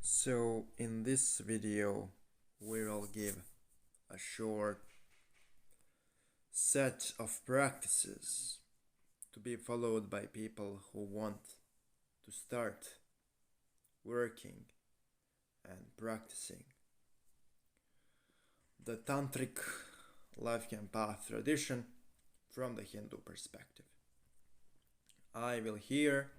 So in this video we will give a short set of practices to be followed by people who want to start working and practicing the tantric lifetime path tradition from the Hindu perspective. I will here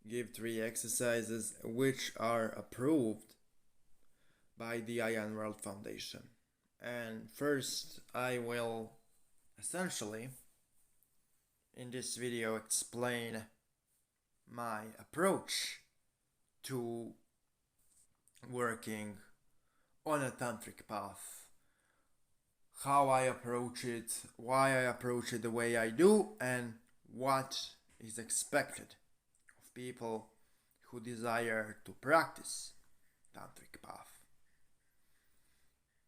give 3 exercises which are approved by the Iron World Foundation. And first I will essentially in this video explain my approach to working on a tantric path, how I approach it, why I approach it the way I do, and what is expected of people who desire to practice tantric path.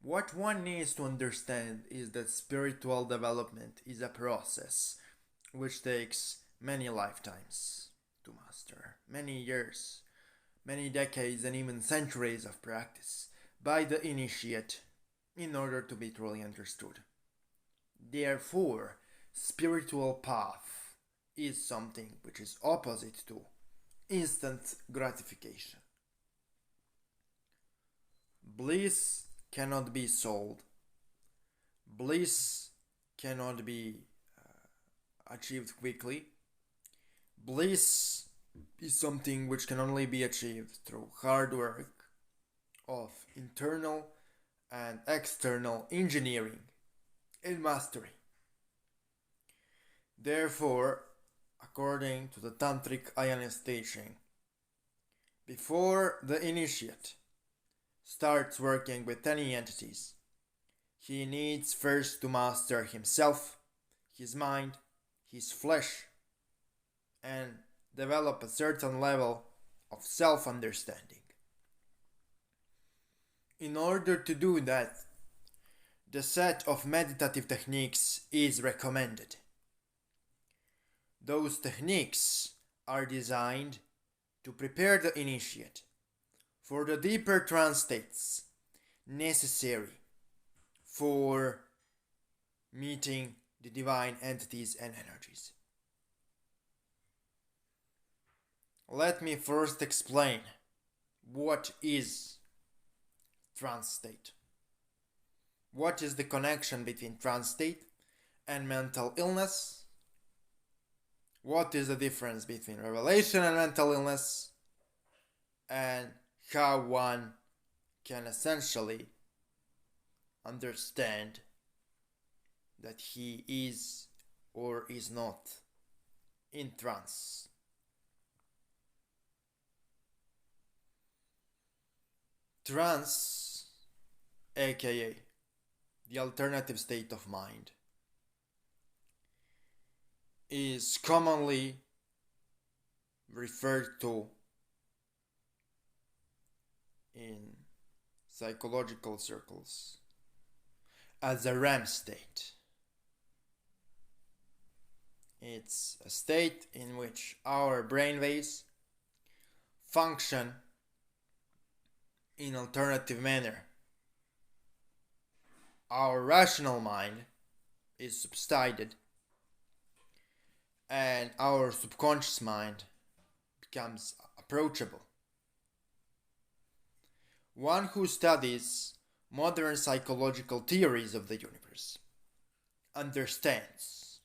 What one needs to understand is that spiritual development is a process which takes many lifetimes to master, many years, many decades, and even centuries of practice by the initiate in order to be truly understood. Therefore, spiritual path is something which is opposite to instant gratification. Bliss cannot be sold. Bliss cannot be achieved quickly. Bliss is something which can only be achieved through hard work of internal and external engineering and mastery. Therefore, according to the tantric Ionist teaching, before the initiate starts working with any entities, he needs first to master himself, his mind, his flesh, and develop a certain level of self-understanding. In order to do that, the set of meditative techniques is recommended. Those techniques are designed to prepare the initiate for the deeper trance states necessary for meeting the divine entities and energies. Let me first explain what is trance state. What is the connection between trance state and mental illness? What is the difference between revelation and mental illness? And how one can essentially understand that he is or is not in trance. Trance, aka the alternative state of mind, is commonly referred to in psychological circles as a REM state. It's a state in which our brainwaves function in alternative manner. Our rational mind is subsided and our subconscious mind becomes approachable. One who studies modern psychological theories of the universe understands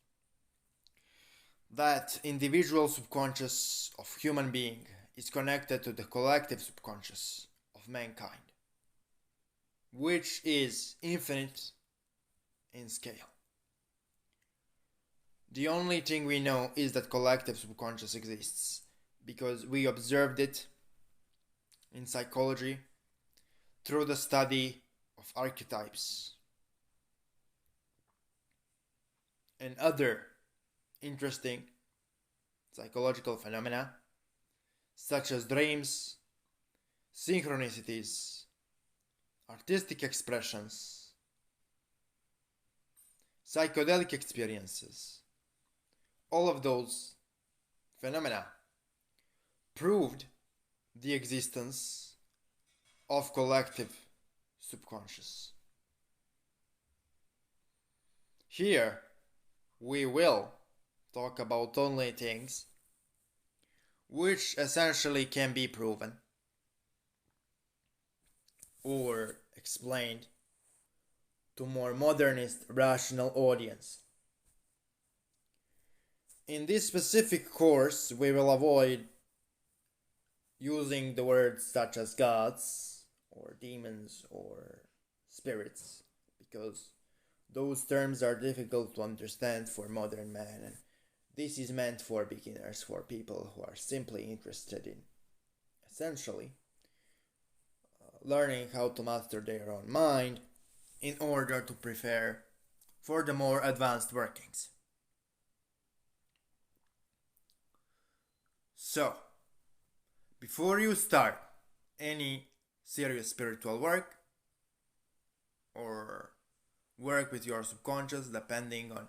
that individual subconscious of human being is connected to the collective subconscious of mankind, which is infinite in scale. The only thing we know is that collective subconscious exists because we observed it in psychology through the study of archetypes and other interesting psychological phenomena such as dreams, synchronicities, artistic expressions, psychedelic experiences. All of those phenomena proved the existence of collective subconscious. Here we will talk about only things which essentially can be proven or explained to more modernist rational audience. In this specific course we will avoid using the words such as gods or demons or spirits, because those terms are difficult to understand for modern man, and this is meant for beginners, for people who are simply interested in essentially learning how to master their own mind in order to prepare for the more advanced workings. So, before you start any serious spiritual work or work with your subconscious, depending on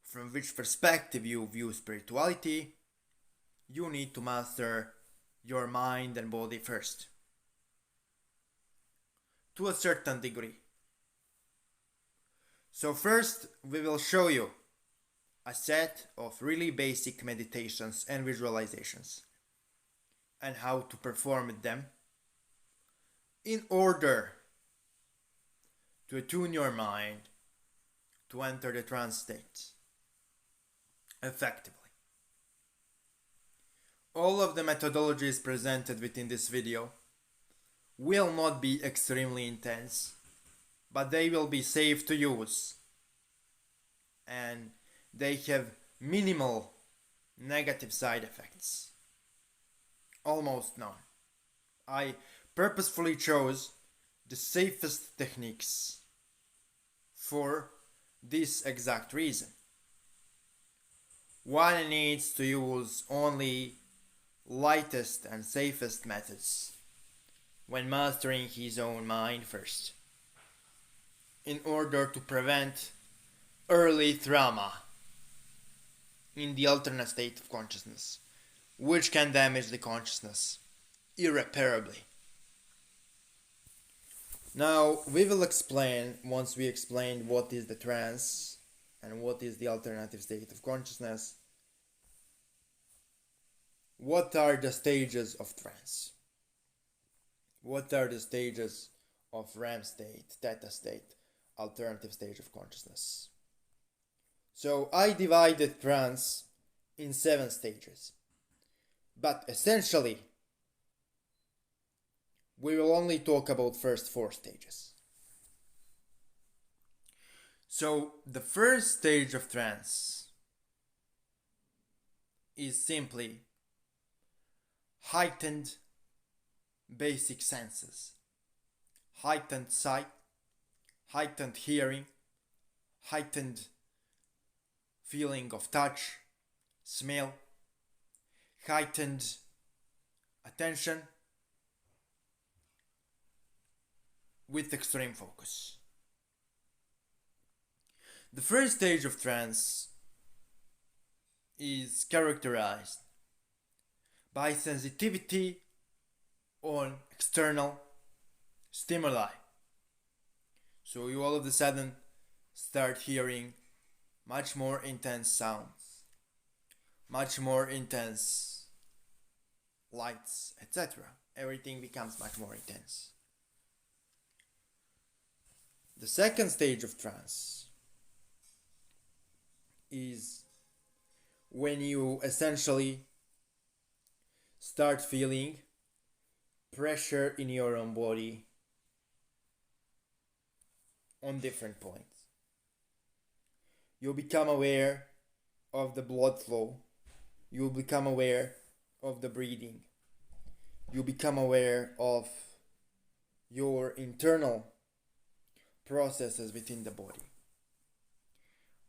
from which perspective you view spirituality, you need to master your mind and body first, to a certain degree. So first we will show you a set of really basic meditations and visualizations and how to perform them in order to attune your mind to enter the trance state effectively. All of the methodologies presented within this video will not be extremely intense, but they will be safe to use and they have minimal negative side effects. Almost none. I purposefully chose the safest techniques for this exact reason. One needs to use only lightest and safest methods when mastering his own mind first, in order to prevent early trauma in the alternate state of consciousness, which can damage the consciousness irreparably. Now we will explain, once we explain what is the trance and what is the alternative state of consciousness, what are the stages of trance? What are the stages of REM state, theta state, alternative stage of consciousness? So I divided trance in 7 stages, but essentially we will only talk about first 4 stages. So the first stage of trance is simply heightened basic senses, heightened sight, heightened hearing, heightened feeling of touch, smell, heightened attention with extreme focus. The first stage of trance is characterized by sensitivity on external stimuli. So you all of a sudden start hearing much more intense sounds, much more intense lights, etc. Everything becomes much more intense. The second stage of trance is when you essentially start feeling pressure in your own body on different points. You become aware of the blood flow. You become aware of the breathing. You become aware of your internal processes within the body.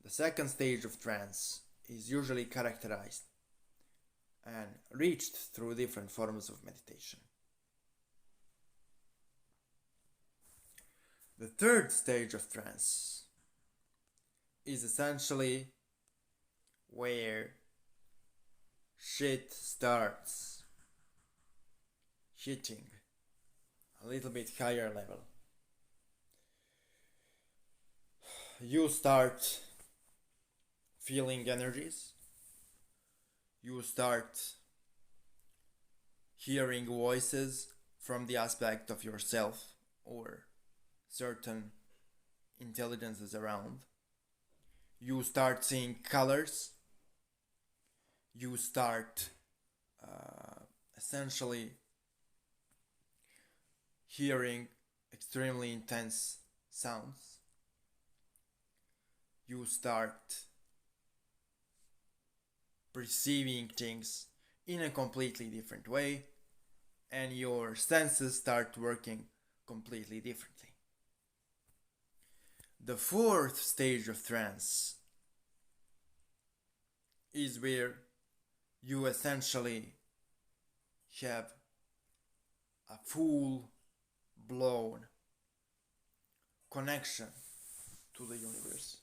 The second stage of trance is usually characterized and reached through different forms of meditation. The third stage of trance is essentially where shit starts hitting a little bit higher level, you start feeling energies, you start hearing voices from the aspect of yourself or certain intelligences around. You start seeing colors. You start essentially hearing extremely intense sounds. You start perceiving things in a completely different way, and your senses start working completely differently. The fourth stage of trance is where you essentially have a full blown connection to the universe.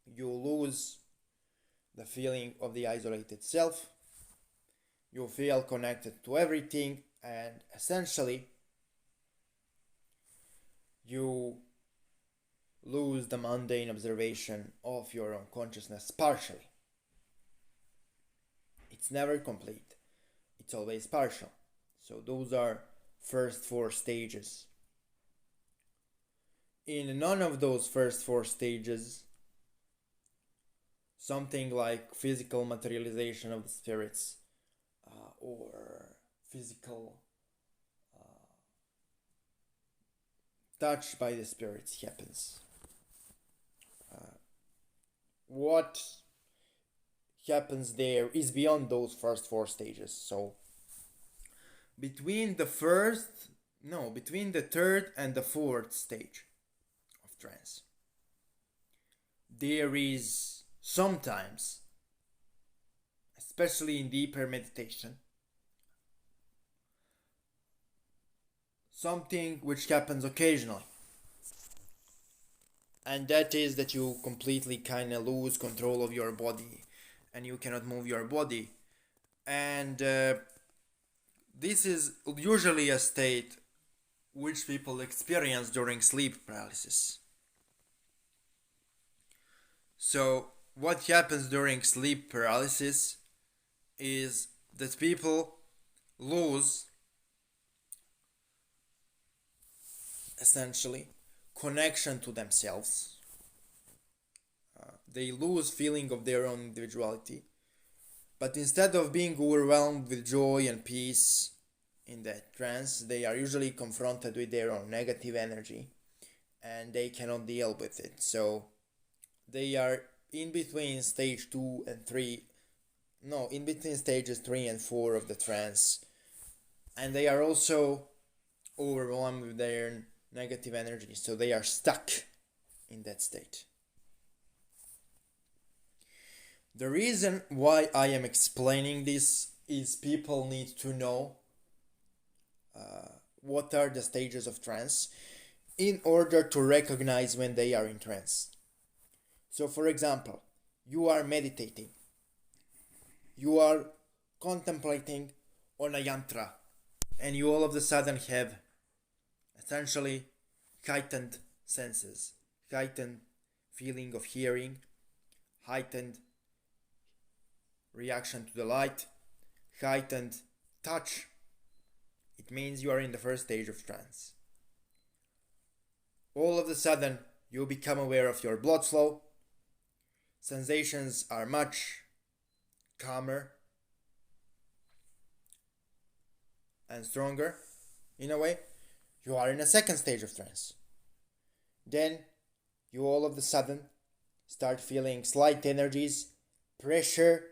You lose the feeling of the isolated self. You feel connected to everything, and essentially you lose the mundane observation of your own consciousness partially. It's never complete. It's always partial. So those are first four stages. In none of those first four stages, something like physical materialization of the spirits or physical touch by the spirits happens. What happens there is beyond those first four stages. So between the third and the fourth stage of trance, there is sometimes, especially in deeper meditation, something which happens occasionally, and that is that you completely kind of lose control of your body and you cannot move your body. And this is usually a state which people experience during sleep paralysis. So what happens during sleep paralysis is that people lose essentially connection to themselves. They lose feeling of their own individuality, but instead of being overwhelmed with joy and peace in that trance, they are usually confronted with their own negative energy and they cannot deal with it. So they are in between stage 2 and 3, in between stages 3 and 4 of the trance, and they are also overwhelmed with their negative energy, so they are stuck in that state. The reason why I am explaining this is people need to know what are the stages of trance in order to recognize when they are in trance. So for example, you are meditating, you are contemplating on a yantra, and you all of a sudden have essentially heightened senses, heightened feeling of hearing, heightened reaction to the light, heightened touch. It means you are in the first stage of trance. All of a sudden, you become aware of your blood flow. Sensations are much calmer and stronger in a way. You are in a second stage of trance. Then you all of a sudden start feeling slight energies, pressure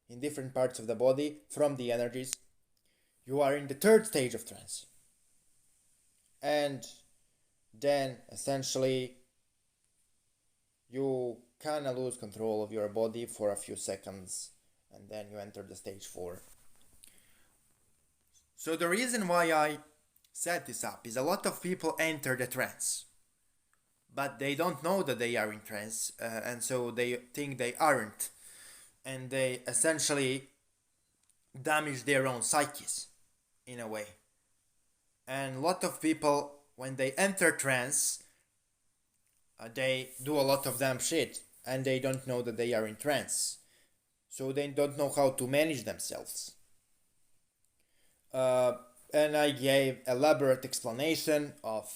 in different parts of the body from the energies. You are in the third stage of trance. And then essentially you kind of lose control of your body for a few seconds, and then you enter the stage 4. So the reason why I set this up is a lot of people enter the trance, but they don't know that they are in trance, and so they think they aren't, and they essentially damage their own psyches. in a way. And a lot of people, when they enter trance, they do a lot of damn shit and they don't know that they are in trance. So they don't know how to manage themselves. And I gave elaborate explanation of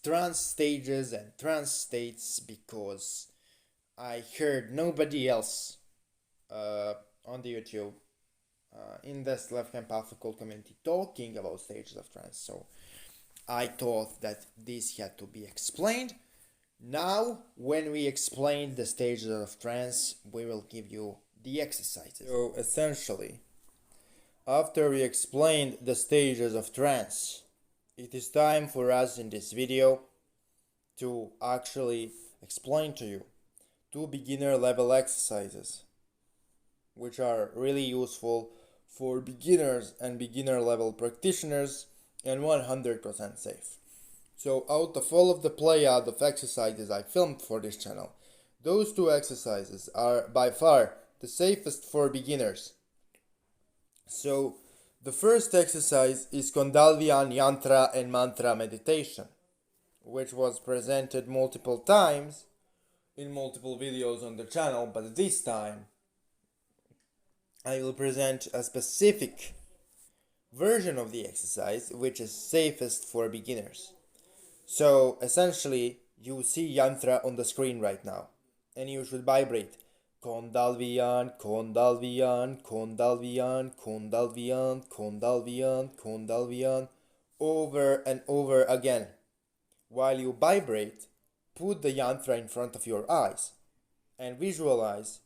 trance stages and trance states because I heard nobody else on the YouTube in this left-hand pathological community talking about stages of trance. So I thought that this had to be explained. Now, when we explain the stages of trance, we will give you the exercises. So essentially, after we explained the stages of trance, it is time for us in this video to actually explain to you 2 beginner level exercises which are really useful for beginners and beginner level practitioners and 100% safe. So out of all of the playad of exercises I filmed for this channel, those 2 exercises are by far the safest for beginners. So the first exercise is Kundalini Yantra and Mantra meditation, which was presented multiple times in multiple videos on the channel, but this time I will present a specific version of the exercise which is safest for beginners. So essentially you see yantra on the screen right now and you should vibrate Kundalviyan, Kundalviyan, Kundalviyan, Kundalviyan, Kundalviyan, Kundalviyan over and over again. While you vibrate, put the yantra in front of your eyes and visualize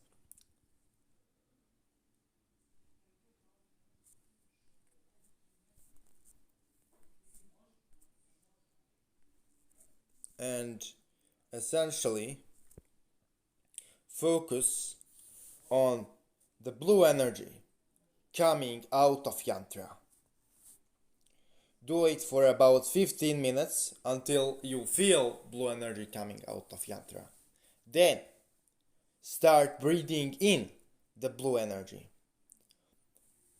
and essentially focus on the blue energy coming out of yantra. Do it for about 15 minutes until you feel blue energy coming out of yantra. Then start breathing in the blue energy.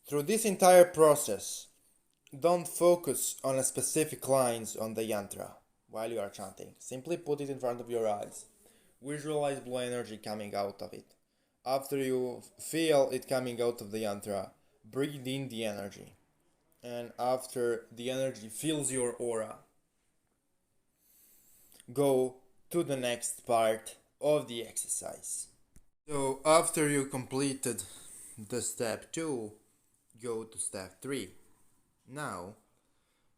Through this entire process, don't focus on a specific lines on the yantra while you are chanting. Simply put it in front of your eyes. Visualize blue energy coming out of it. After you feel it coming out of the yantra, breathe in the energy. And after the energy fills your aura, go to the next part of the exercise. So after you completed the step 2, go to step 3. Now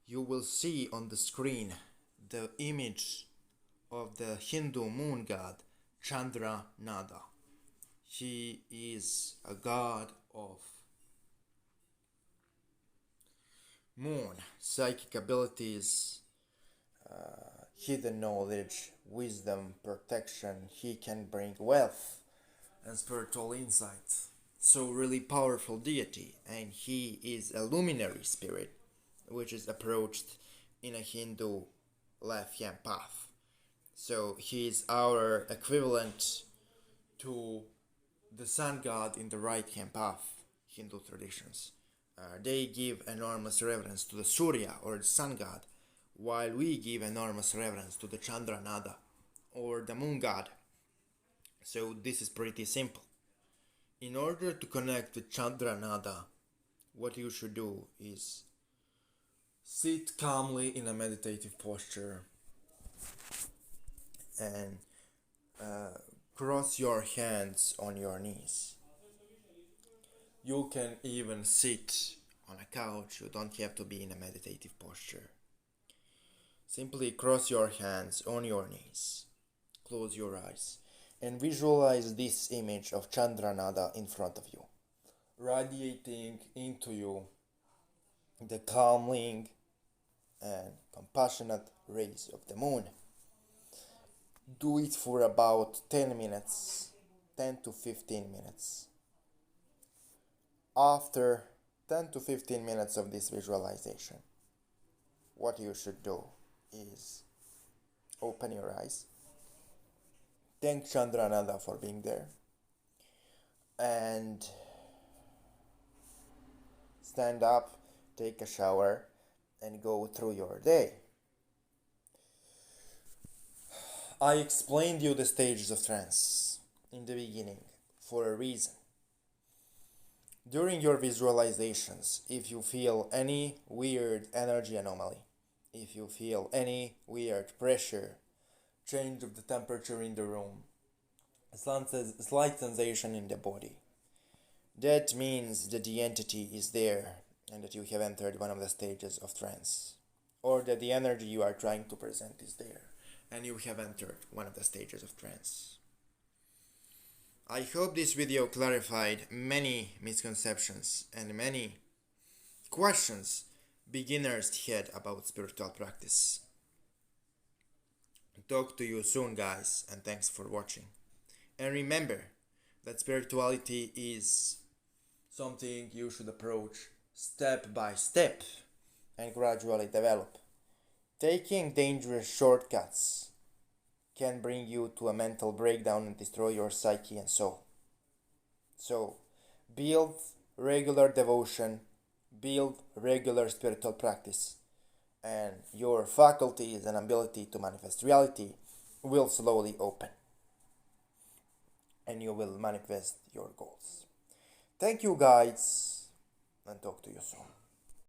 you will see on the screen the image of the Hindu moon god Chandra Nada. He is a god of moon, psychic abilities, hidden knowledge, wisdom, protection. He can bring wealth and spiritual insight. So really powerful deity, and he is a luminary spirit which is approached in a Hindu left-hand path. So he is our equivalent to the sun god in the right-hand path, Hindu traditions. They give enormous reverence to the Surya or the sun god, while we give enormous reverence to the Chandra Nada or the moon god. So this is pretty simple. In order to connect with Chandra Nada, what you should do is sit calmly in a meditative posture and cross your hands on your knees. You can even sit on a couch. You don't have to be in a meditative posture. Simply cross your hands on your knees. Close your eyes and visualize this image of Chandranada in front of you, radiating into you the calming and compassionate rays of the moon. Do it for about 10 minutes, 10 to 15 minutes. After 10 to 15 minutes of this visualization, what you should do is open your eyes, thank Chandranada for being there, and stand up, take a shower, and go through your day. I explained you the stages of trance in the beginning for a reason. During your visualizations, if you feel any weird energy anomaly, if you feel any weird pressure, change of the temperature in the room, slight sensation in the body, that means that the entity is there and that you have entered one of the stages of trance, or that the energy you are trying to present is there and you have entered one of the stages of trance. I hope this video clarified many misconceptions and many questions beginners had about spiritual practice. Talk to you soon, guys, and thanks for watching. And remember that spirituality is something you should approach step by step and gradually develop. Taking dangerous shortcuts can bring you to a mental breakdown and destroy your psyche and soul. So, build regular devotion, build regular spiritual practice, and your faculties and ability to manifest reality will slowly open, and you will manifest your goals. Thank you, guys, and talk to you soon.